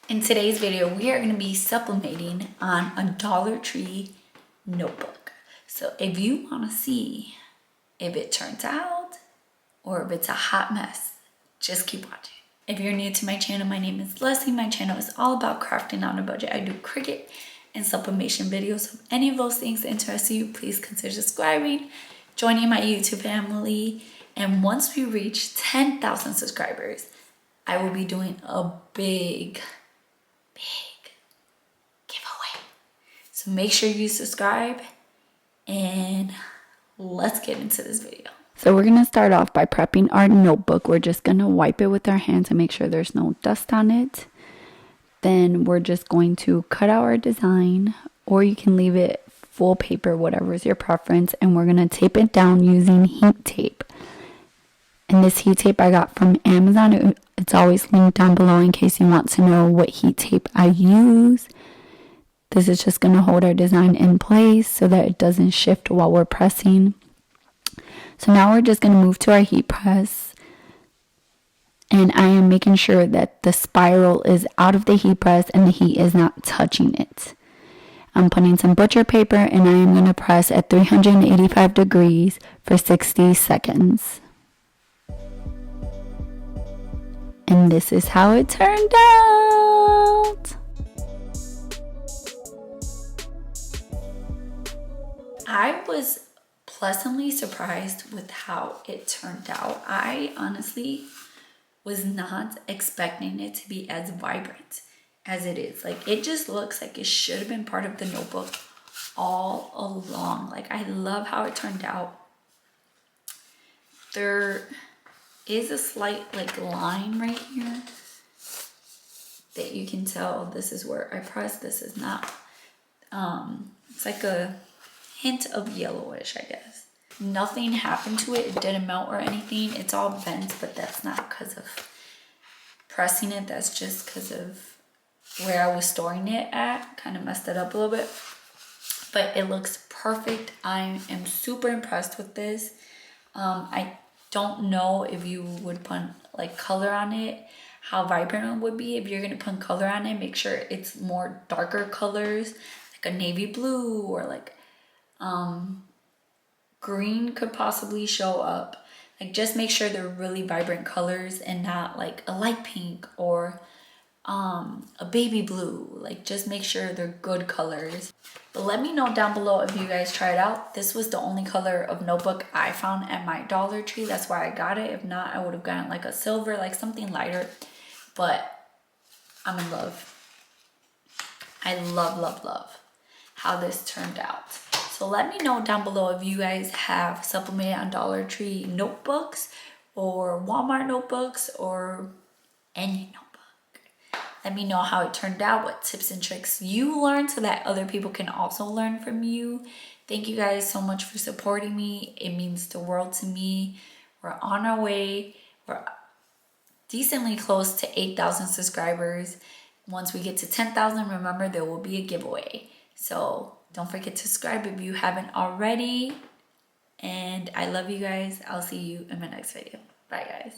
In today's video, we are going to be sublimating on a Dollar Tree notebook. So if you want to see if it turns out or if it's a hot mess, just keep watching. If you're new to my channel, my name is Leslie. My channel is all about crafting on a budget. I do Cricut and sublimation videos. So if any of those things interest you, please consider subscribing, joining my YouTube family. And once we reach 10,000 subscribers, I will be doing a big giveaway. So make sure you subscribe and let's get into this video. So we're gonna start off by prepping our notebook. We're just gonna wipe it with our hands and make sure there's no dust on it. Then we're just going to cut out our design, or you can leave it full paper, whatever is your preference. And we're gonna tape it down using heat tape. And this heat tape I got from Amazon. It's always linked down below in case you want to know what heat tape I use. This is just going to hold our design in place so that it doesn't shift while we're pressing. So now we're just going to move to our heat press. And I am making sure that the spiral is out of the heat press and the heat is not touching it. I'm putting some butcher paper and I am going to press at 385 degrees for 60 seconds. And this is how it turned out. I was pleasantly surprised with how it turned out. I honestly was not expecting it to be as vibrant as it is. Like, it just looks like it should have been part of the notebook all along. Like, I love how it turned out. There is a slight line right here that you can tell this is where I pressed, this is not. It's like a hint of yellowish, I guess. Nothing happened to it. It didn't melt or anything. It's all bent, but that's not because of pressing it. That's just because of where I was storing it at. Kind of messed it up a little bit, but it looks perfect. I am super impressed with this. I don't know if you would put color on it, how vibrant it would be. If you're gonna put color on it, make sure it's more darker colors, like a navy blue, or green could possibly show up. Just make sure they're really vibrant colors and not like a light pink or a baby blue. Just make sure they're good colors. But let me know down below if you guys try it out. This was the only color of notebook I found at my Dollar Tree. That's why I got it. If not, I would have gotten a silver, something lighter. But I'm in love. I love how this turned out. So let me know down below if you guys have sublimated on Dollar Tree notebooks or Walmart notebooks or any notebook. Let me know how it turned out, what tips and tricks you learned so that other people can also learn from you. Thank you guys so much for supporting me. It means the world to me. We're on our way. We're decently close to 8,000 subscribers. Once we get to 10,000, remember there will be a giveaway. So don't forget to subscribe if you haven't already. And I love you guys. I'll see you in my next video. Bye, guys.